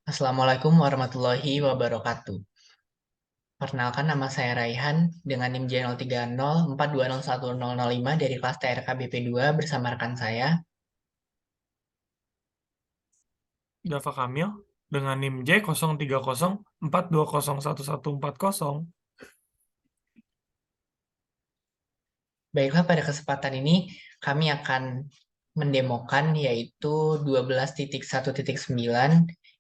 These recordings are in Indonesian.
Assalamualaikum warahmatullahi wabarakatuh. Perkenalkan nama saya Raihan dengan NIM J0304201005 dari kelas TRK BP2 bersama rekan saya. Dava Kamil dengan NIM J0304201140. Baiklah, pada kesempatan ini kami akan mendemokan yaitu 12.1.9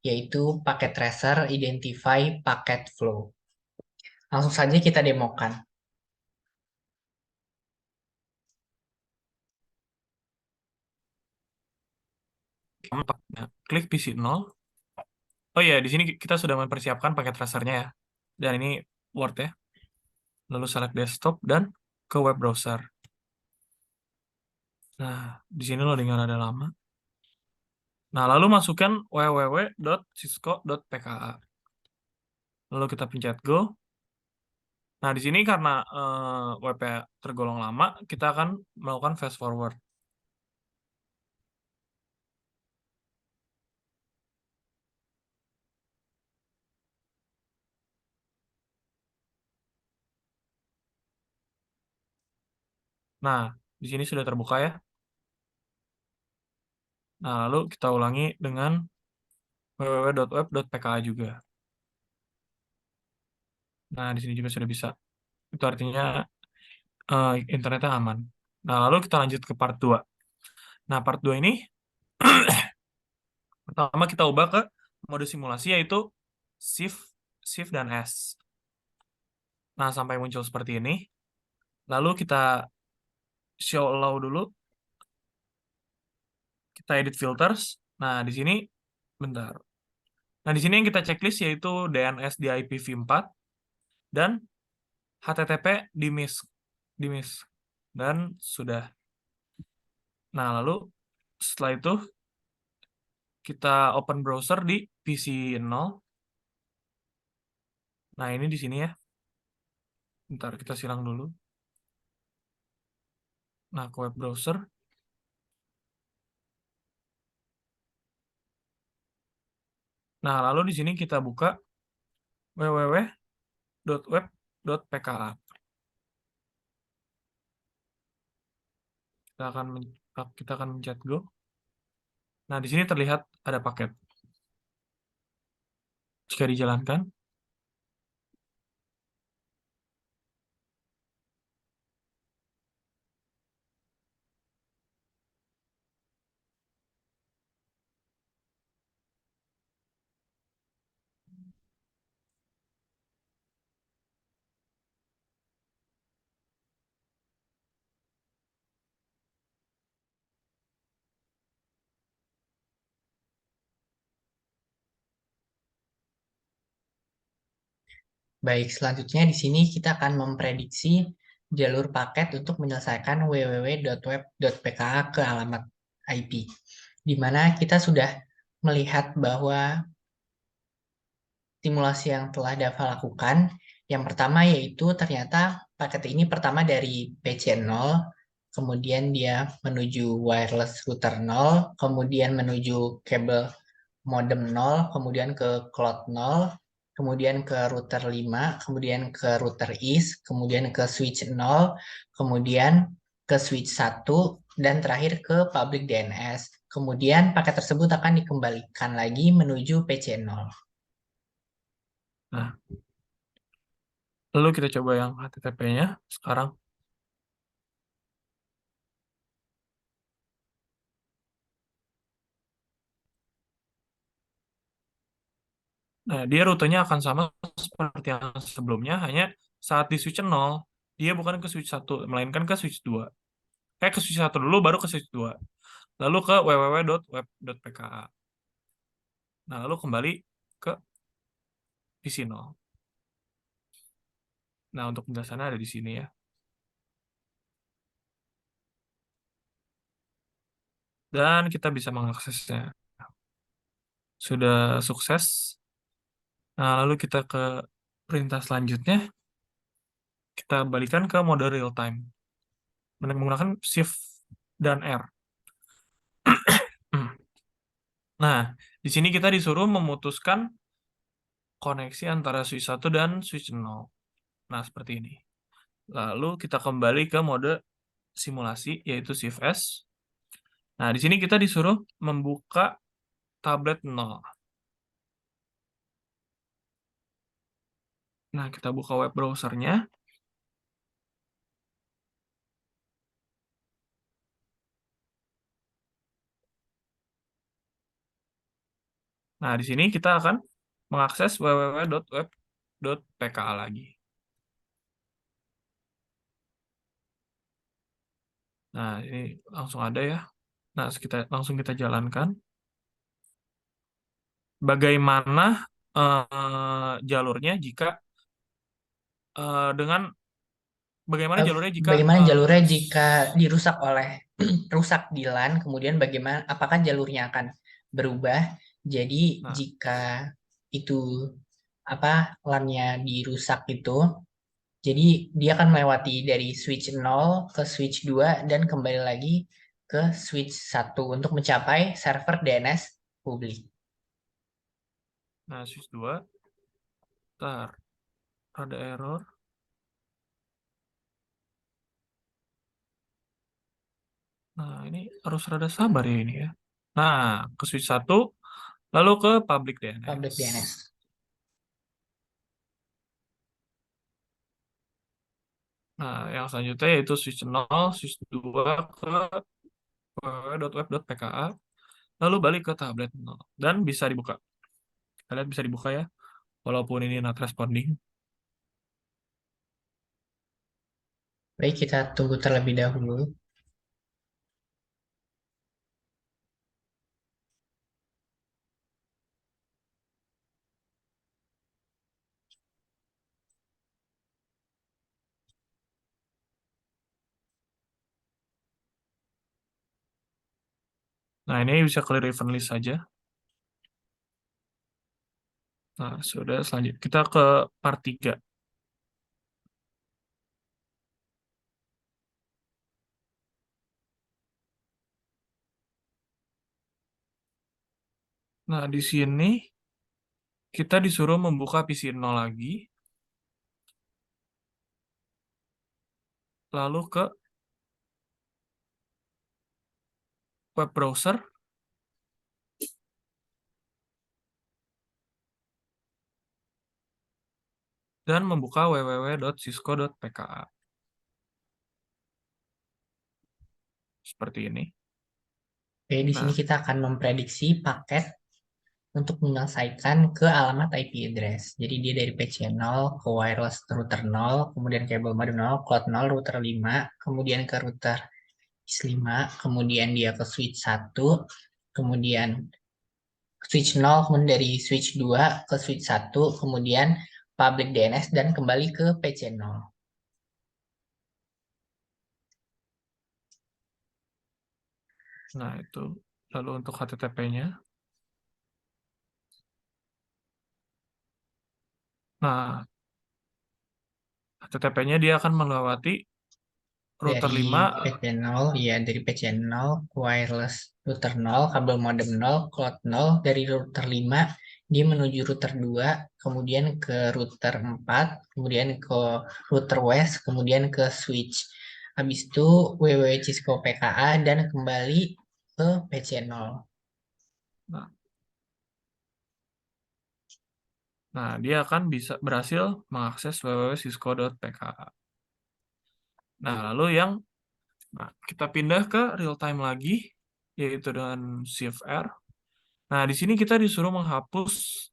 yaitu paket tracer identify packet flow. Langsung saja kita demokan. Nah, klik PC 0. Oh iya, di sini kita sudah mempersiapkan paket tracernya ya. Dan ini Word ya. Lalu select desktop dan ke web browser. Nah, di sini loadingnya ada lama. Nah, lalu masukkan www.cisco.pka. Lalu kita pencet go. Nah, di sini karena webnya tergolong lama, kita akan melakukan fast forward. Nah, di sini sudah terbuka ya. Nah, lalu kita ulangi dengan www.web.pka juga. Nah, di sini juga sudah bisa. Itu artinya internetnya aman. Nah, lalu kita lanjut ke part 2. Nah, part 2 ini pertama kita ubah ke mode simulasi yaitu Shift, Shift dan S. Nah, sampai muncul seperti ini. Lalu kita show allow dulu. Kita edit filters. Nah, di sini bentar. Nah, di sini yang kita checklist yaitu DNS di IPv4 dan HTTP di miss dan sudah. Nah, lalu setelah itu kita open browser di PC 0. Nah, ini di sini ya. Bentar, kita silang dulu. Nah, ke web browser. Nah, lalu di sini kita buka www.web.pka. Kita akan mencet go. Nah, di sini terlihat ada paket. Jika dijalankan, Baik, selanjutnya di sini kita akan memprediksi jalur paket untuk menyelesaikan www.web.pka ke alamat IP, di mana kita sudah melihat bahwa simulasi yang telah Dava lakukan, yang pertama yaitu ternyata paket ini pertama dari PC 0, kemudian dia menuju wireless router 0, kemudian menuju kabel modem 0, kemudian ke cloud 0, kemudian ke router 5, kemudian ke router east, kemudian ke switch 0, kemudian ke switch 1, dan terakhir ke public DNS. Kemudian paket tersebut akan dikembalikan lagi menuju PC 0. nah, lalu kita coba yang HTTP-nya sekarang. Nah, dia rutenya akan sama seperti yang sebelumnya, hanya saat di switch 0, dia bukan ke switch 1, melainkan ke switch 2. Ke switch 1 dulu, baru ke switch 2. Lalu ke www.web.pka. Nah, lalu kembali ke PC 0. Nah, untuk penjelasannya ada di sini ya. Dan kita bisa mengaksesnya. Sudah sukses. Nah, lalu kita ke perintah selanjutnya. Kita balikan ke mode real time. Menggunakan Shift dan R. Nah, di sini kita disuruh memutuskan koneksi antara switch 1 dan switch 0. Nah, seperti ini. Lalu kita kembali ke mode simulasi, yaitu Shift S. Nah, di sini kita disuruh membuka tablet 0. Nah, kita buka web browsernya. Nah, di sini kita akan mengakses www.web.pka lagi. Nah, ini langsung ada ya. Nah, langsung kita jalankan. Bagaimana jalurnya jika dengan bagaimana jalurnya jika Bagaimana jalurnya jika dirusak oleh rusak di LAN, kemudian bagaimana apakah jalurnya akan berubah? Jadi nah, jika itu LAN-nya dirusak itu, jadi dia akan melewati dari switch 0 ke switch 2 dan kembali lagi ke switch 1 untuk mencapai server DNS publik. switch 2, ntar ada error. Nah, ini harus rada sabar ya ini ya. Nah, ke switch 1, lalu ke public Public DNS. DNS. Nah, yang selanjutnya yaitu switch 0, switch 2 ke www.web.pka, lalu balik ke tablet 0. Dan bisa dibuka. Kita lihat bisa dibuka ya, walaupun ini not responding. Baik, kita tunggu terlebih dahulu. Nah, ini bisa clear event list saja. Nah, sudah selanjutnya. Kita ke part 3. Nah, di sini kita disuruh membuka PC 0 lagi, lalu ke web browser, dan membuka www.cisco.pka. Seperti ini. Oke, di sini Nah, kita akan memprediksi paket untuk menyelesaikan ke alamat IP address. Jadi dia dari PC 0 ke wireless router 0, kemudian kabel modem 0, cloud 0, router 5, kemudian ke router IS 5, kemudian dia ke switch 1, kemudian switch 0, kemudian dari switch 2 ke switch 1, kemudian public DNS dan kembali ke PC 0. nah itu. Lalu untuk HTTP-nya. Nah, HTTP-nya dia akan melewati router Dari 5. PC 0, ya dari PC 0, wireless router 0, kabel modem 0, cloud 0, dari router 5, dia menuju router 2, kemudian ke router 4, kemudian ke router west, kemudian ke switch. Habis itu www Cisco PKA dan kembali ke PC 0. Nah, dia akan bisa berhasil mengakses www.cisco.pka. Nah, lalu kita pindah ke real time lagi, yaitu dengan Shift R. Nah, di sini kita disuruh menghapus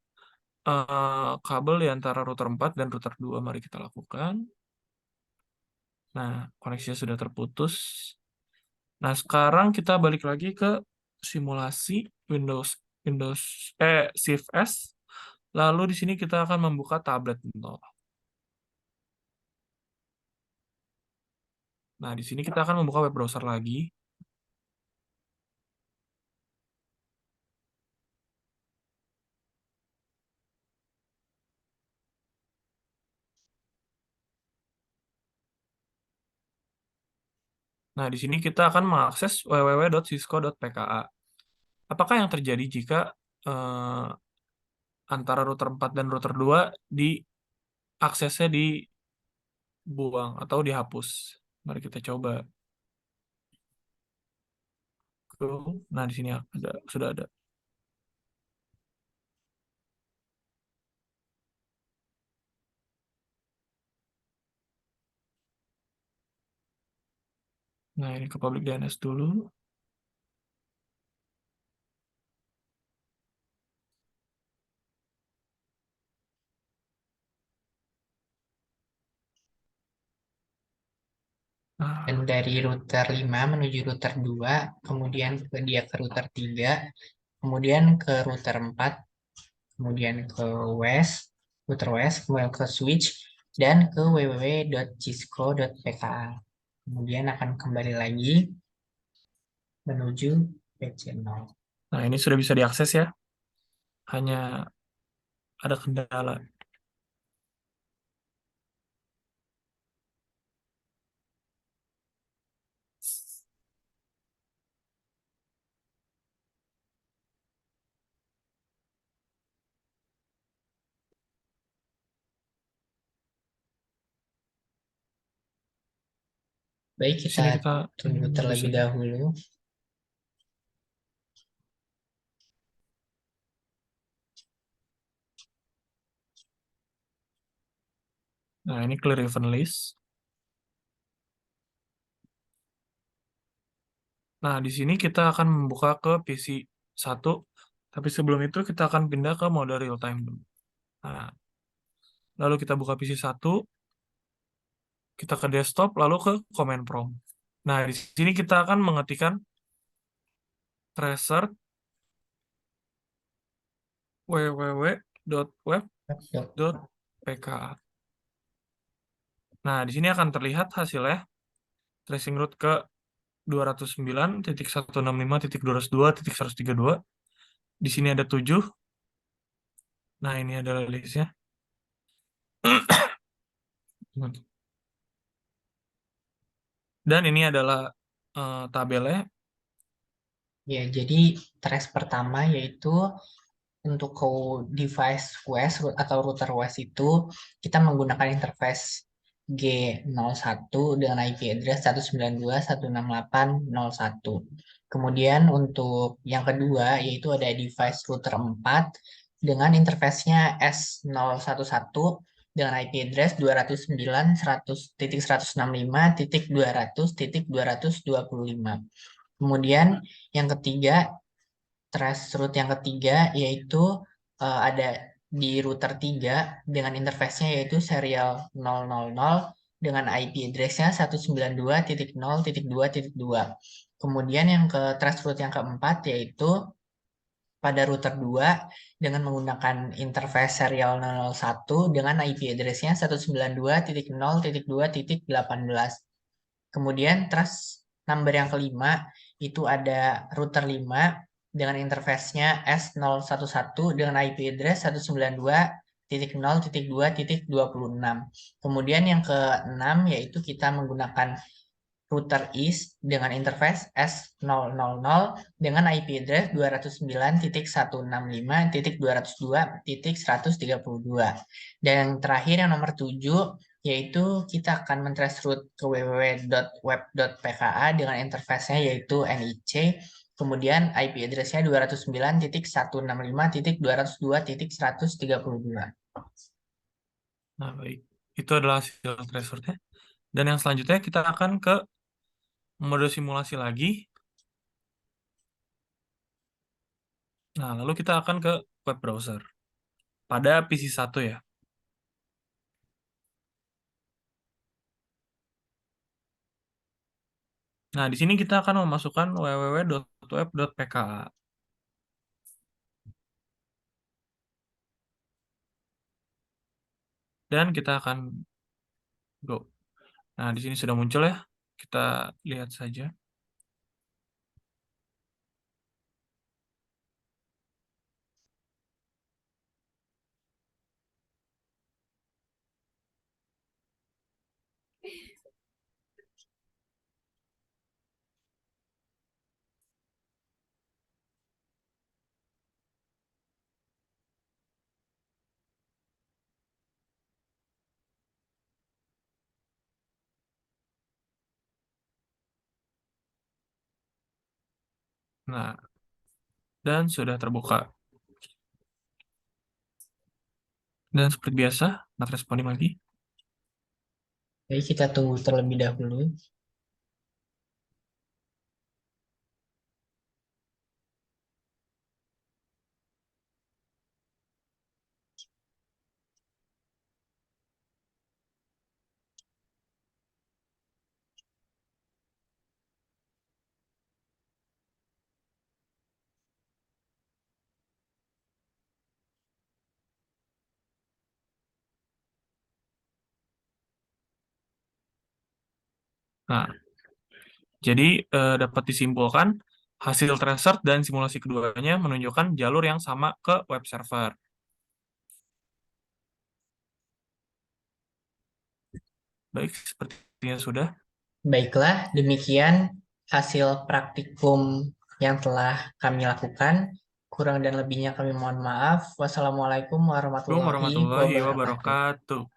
kabel di antara router 4 dan router 2. Mari kita lakukan. Nah, koneksinya sudah terputus. Nah, sekarang kita balik lagi ke simulasi Windows Windows Shift S. Lalu di sini kita akan membuka tablet 0. Nah, di sini kita akan membuka web browser lagi. Nah, di sini kita akan mengakses www.cisco.pka. apakah yang terjadi jika eh, antara router 4 dan router 2 di aksesnya dibuang atau dihapus? Mari kita coba. Nah, di sini sudah ada. Nah, ini ke public DNS dulu. Dan Nah, dari router 5 menuju router 2, kemudian dia ke router 3, kemudian ke router 4, kemudian ke router west, kemudian ke switch, dan ke www.cisco.pka. Kemudian akan kembali lagi menuju page 0. nah, ini sudah bisa diakses ya. Hanya ada kendala. Baik, Di kita sini kita tunggu nunggu terlebih saja. dahulu. Nah, ini clear event list. Nah, di sini kita akan membuka ke PC 1, tapi sebelum itu kita akan pindah ke mode real time dulu. Nah, lalu kita buka PC 1, kita ke desktop, lalu ke command prompt. Nah, di sini kita akan mengetikkan tracer www.web.pka. Nah, di sini akan terlihat hasilnya tracing root ke 209.165.202.132. Di sini ada 7. Nah, ini adalah listnya. Dan ini adalah tabelnya. Ya, jadi trace pertama yaitu untuk ke device west atau router west itu kita menggunakan interface G01 dengan IP address 192.168.0.1. Kemudian untuk yang kedua yaitu ada device router 4 dengan interface-nya S011 dengan IP address 209.100.165.200.225. Kemudian yang ketiga, traceroute yang ketiga yaitu ada di router 3 dengan interface-nya yaitu serial 000 dengan IP address-nya 192.0.2.2. Kemudian yang ke traceroute yang keempat yaitu pada router 2 dengan menggunakan interface serial 001 dengan IP address-nya 192.0.2.18. Kemudian trust number yang kelima itu ada router 5 dengan interface-nya S011 dengan IP address 192.0.2.26. Kemudian yang keenam yaitu kita menggunakan router east dengan interface S000 dengan IP address 209.165.202.132. Dan yang terakhir yang nomor 7 yaitu kita akan men-trace route ke www.web.pka dengan interface-nya yaitu NIC. Kemudian IP address-nya 209.165.202.132. Nah, baik. Itu adalah hasil tracernya. Dan yang selanjutnya kita akan ke mode simulasi lagi. Nah, lalu kita akan ke web browser. Pada PC 1 ya. Nah, di sini kita akan memasukkan www.web.pka. Dan kita akan go. Nah, di sini sudah muncul ya. Kita lihat saja. Nah, dan sudah terbuka. Dan seperti biasa, not responding lagi. Jadi kita tunggu terlebih dahulu. Nah, jadi dapat disimpulkan hasil transfer dan simulasi keduanya menunjukkan jalur yang sama ke web server. Baik, sepertinya sudah. Baiklah, demikian hasil praktikum yang telah kami lakukan. Kurang dan lebihnya kami mohon maaf. Wassalamualaikum Assalamualaikum warahmatullahi warahmatullahi wabarakatuh. wabarakatuh.